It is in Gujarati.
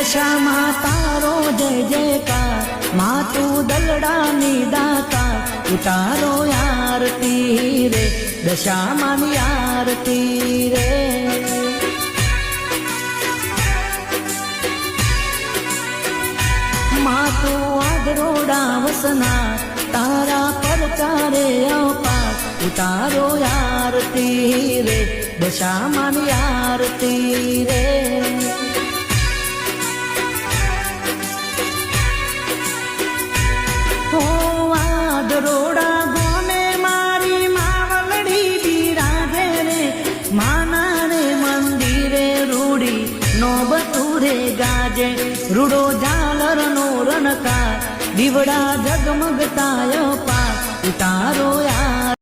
દશામાં તારો જય જયકાર, માં તું દલડાની દાતા, ઉતારો આરતી રે, દશામાની આરતી રે. માં તું આદરોડા વસના, તારા પર ચારે અપાર, ઉતારો આરતી રે, દશામાની આરતી રે. આદરોડા ગોને મારી માવલડી બિરાજે રે, માના રે મંદિરે રૂડી નો બતુરે ગાજે, રૂડો ઝાલર નો રણકાર, દીવડા જગમગતાય પાર, ઉતારો